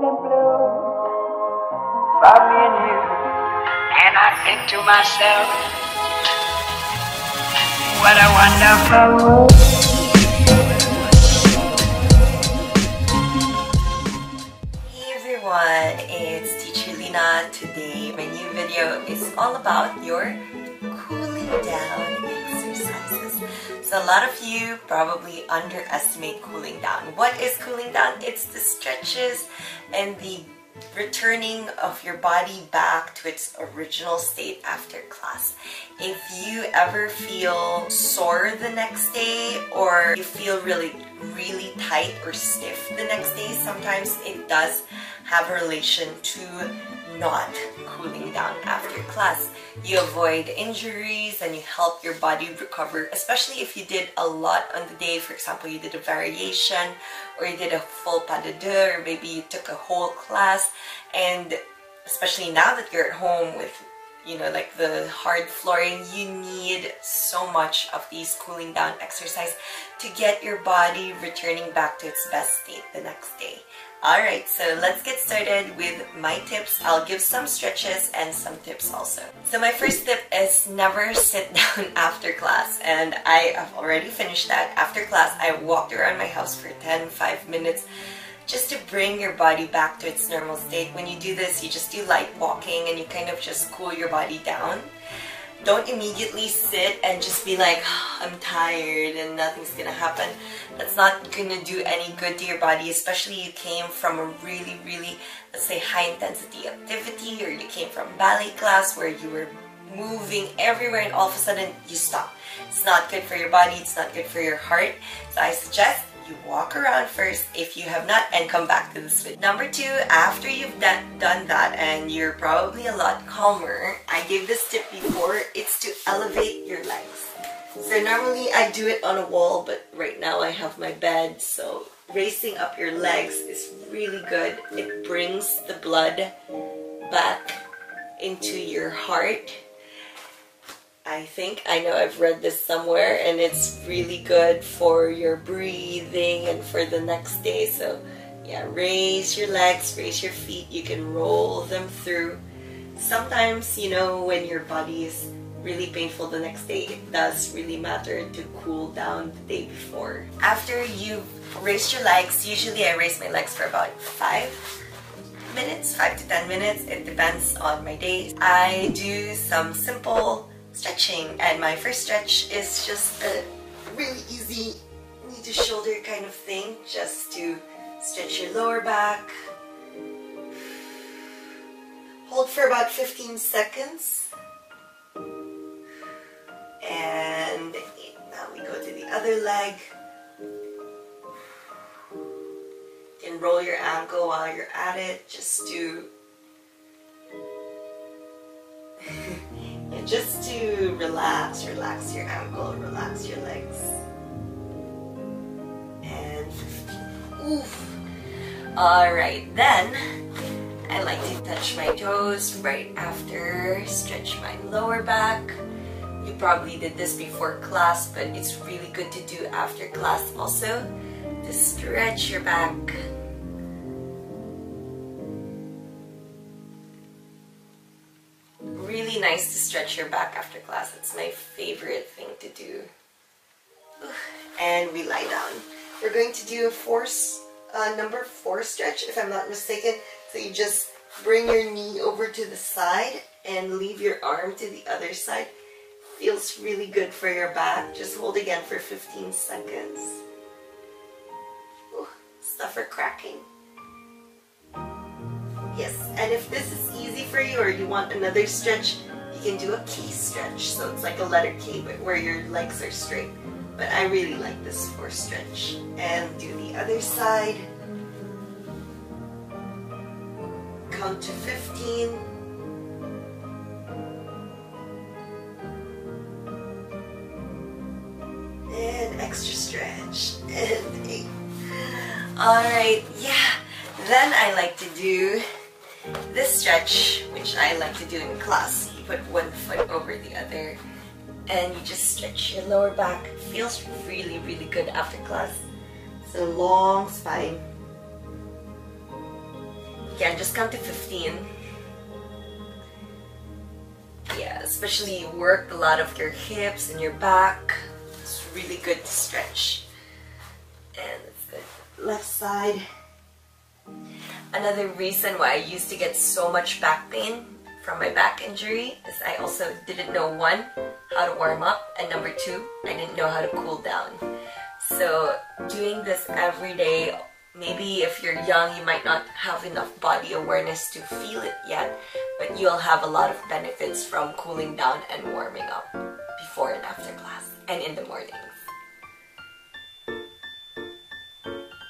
and blue for me and you. And I think to myself, what a wonderful world. Hey everyone, it's Teacher Lina. Today my new video is all about your cooling down exercises. So a lot of you probably underestimate cooling down. What is cooling down? It's the stretches and the returning of your body back to its original state after class. If you ever feel sore the next day, or you feel really tight or stiff the next day, sometimes it does have a relation to not cooling down after class. You avoid injuries and you help your body recover, especially if you did a lot on the day. For example, you did a variation, or you did a full pas de deux, or maybe you took a whole class. And especially now that you're at home with, you know, like the hard flooring, you need so much of these cooling down exercise to get your body returning back to its best state the next day. Alright, so let's get started with my tips. I'll give some stretches and some tips also. So my first tip is never sit down after class, and I have already finished that. After class, I walked around my house for 5 minutes just to bring your body back to its normal state. When you do this, you just do light walking and you kind of just cool your body down. Don't immediately sit and just be like, oh, I'm tired and nothing's gonna happen. That's not gonna do any good to your body, especially you came from a really, let's say, high intensity activity, or you came from ballet class where you were moving everywhere and all of a sudden you stop. It's not good for your body, it's not good for your heart. So I suggest you walk around first if you have not, and come back to the switch. Number 2, after you've done that and you're probably a lot calmer, I gave this tip before, it's to elevate your legs. So normally I do it on a wall, but right now I have my bed, so raising up your legs is really good. It brings the blood back into your heart. I know I've read this somewhere, and it's really good for your breathing and for the next day. So yeah, raise your legs, raise your feet, you can roll them through. Sometimes, you know, when your body is really painful the next day, it does really matter to cool down the day before. After you've raised your legs, usually I raise my legs for about 5 minutes, 5 to 10 minutes, it depends on my days. I do some simple stretching, and my first stretch is just a really easy knee to shoulder kind of thing, just to stretch your lower back. Hold for about 15 seconds. And now we go to the other leg. You can roll your ankle while you're at it, just to relax your ankle, relax your legs. And 15. Oof. Alright, then I like to touch my toes right after, stretch my lower back. You probably did this before class, but it's really good to do after class also, to stretch your back. Really nice to stretch your back after class. It's my favorite thing to do. And we lie down. We're going to do a number 4 stretch, if I'm not mistaken. So you just bring your knee over to the side and leave your arm to the other side. Feels really good for your back. Just hold again for 15 seconds. Ooh, stuff are cracking. Yes, and if this is easy for you, or you want another stretch, you can do a K stretch. So it's like a letter K, but where your legs are straight. But I really like this 4 stretch. And do the other side. Count to 15. And extra stretch. And 8. Alright, yeah. Then I like to do this stretch, which I like to do in class. You put one foot over the other and you just stretch your lower back. It feels really good after class. It's a long spine. Again, just count to 15. Yeah, especially you work a lot of your hips and your back. It's really good to stretch. And it's good. Left side. Another reason why I used to get so much back pain from my back injury is I also didn't know, one, how to warm up, and number two, I didn't know how to cool down. So doing this every day, maybe if you're young, you might not have enough body awareness to feel it yet, but you'll have a lot of benefits from cooling down and warming up before and after class and in the mornings.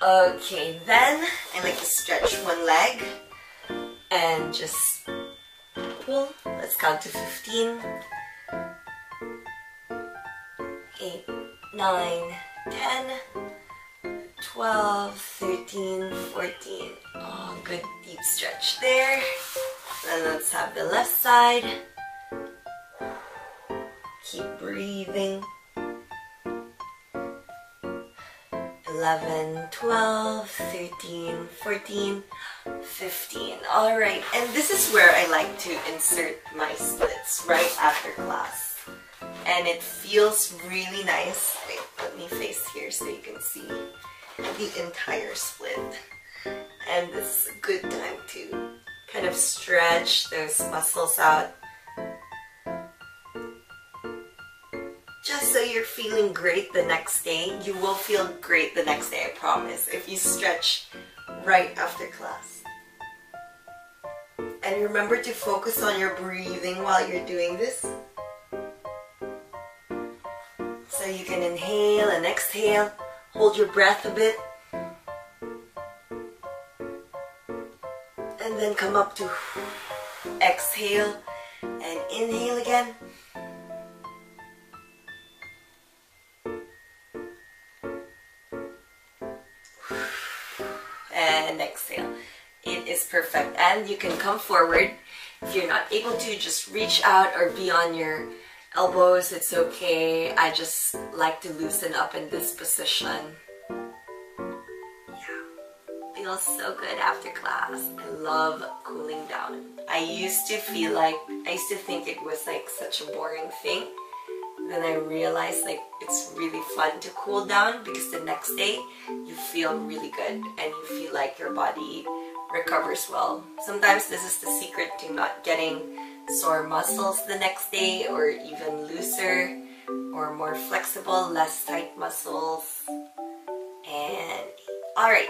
Okay, then I like to stretch one leg and just pull. Let's count to 15. 8, 9, 10, 12, 13, 14. Oh, good deep stretch there. Then let's have the left side. Keep breathing. 11, 12, 13, 14, 15. Alright, and this is where I like to insert my splits right after class. And it feels really nice. Wait, let me face here so you can see the entire split. And this is a good time to kind of stretch those muscles out. Just so you're feeling great the next day. You will feel great the next day, I promise, if you stretch right after class. And remember to focus on your breathing while you're doing this. So you can inhale and exhale, hold your breath a bit, and then come up to exhale and inhale again. And exhale. It is perfect. And you can come forward. If you're not able to, just reach out or be on your elbows. It's okay. I just like to loosen up in this position. Yeah. Feels so good after class. I love cooling down. I used to think it was like such a boring thing. Then I realized like it's really fun to cool down because the next day you feel really good and you feel like your body recovers well. Sometimes this is the secret to not getting sore muscles the next day, or even looser or more flexible, less tight muscles. And alright,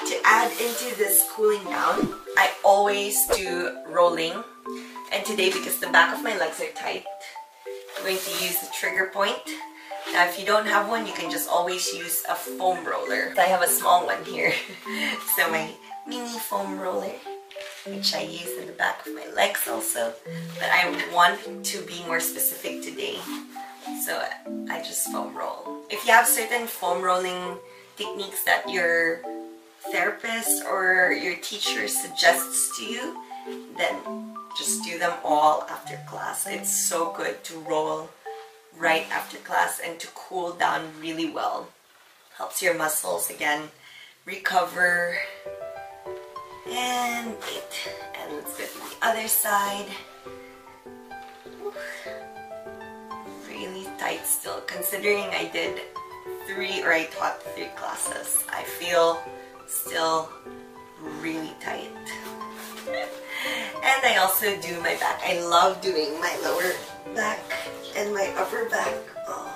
to add into this cooling down, I always do rolling. And today, because the back of my legs are tight, I'm going to use the trigger point. Now if you don't have one, you can just always use a foam roller. I have a small one here. So my mini foam roller, which I use in the back of my legs also. But I want to be more specific today, so I just foam roll. If you have certain foam rolling techniques that your therapist or your teacher suggests to you, then just do them all after class. It's so good to roll right after class and to cool down really well. Helps your muscles again recover. And wait, and let's go to the other side. Really tight still, considering I did I taught 3 classes. I feel still really tight. And I also do my back. I love doing my lower back and my upper back. Oh.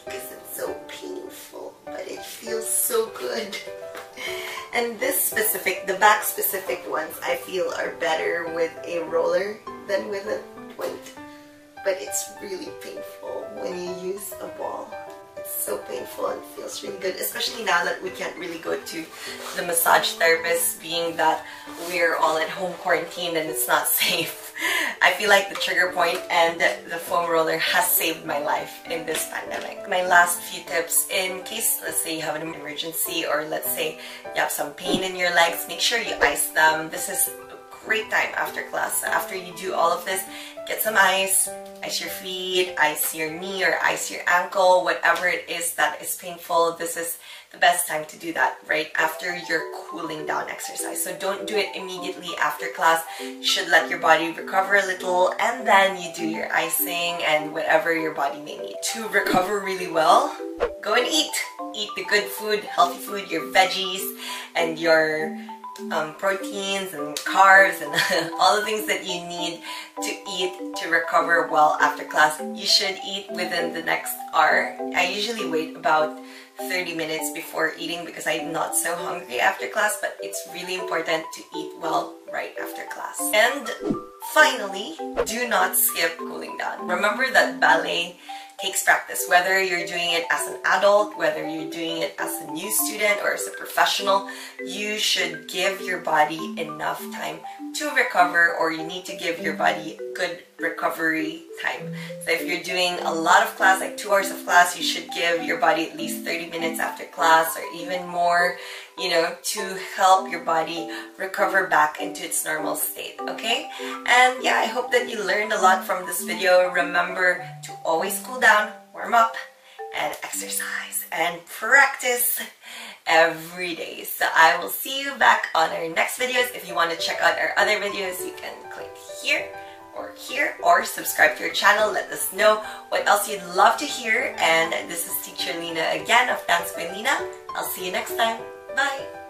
Because it's so painful, but it feels so good. And the back specific ones, I feel are better with a roller than with a point. But it's really painful when you use a ball. It's so painful and feels really good, especially now that we can't really go to the massage therapist, being that we're all at home quarantined and it's not safe. I feel like the trigger point and the foam roller has saved my life in this pandemic. My last few tips, in case, let's say you have an emergency, or let's say you have some pain in your legs, make sure you ice them. This is a great time after class. After you do all of this, get some ice your feet, ice your knee, or ice your ankle, whatever it is that is painful. This is the best time to do that right after your cooling down exercise. So don't do it immediately after class. You should let your body recover a little, and then you do your icing and whatever your body may need. To recover really well, go and eat. Eat the good food, healthy food, your veggies and your proteins and carbs and all the things that you need to eat to recover well after class. You should eat within the next hour. I usually wait about 30 minutes before eating because I'm not so hungry after class, but it's really important to eat well right after class. And finally, do not skip cooling down. Remember that ballet takes practice. Whether you're doing it as an adult, whether you're doing it as a new student or as a professional, you should give your body enough time to recover, or you need to give your body good recovery time. So if you're doing a lot of class, like 2 hours of class, you should give your body at least 30 minutes after class or even more, you know, to help your body recover back into its normal state, okay? And yeah, I hope that you learned a lot from this video. Remember to always cool down, warm up, and exercise and practice every day. So I will see you back on our next videos. If you want to check out our other videos, you can click here or subscribe to our channel. Let us know what else you'd love to hear. And this is Teacher Lina again of Dance by Lina. I'll see you next time. Bye!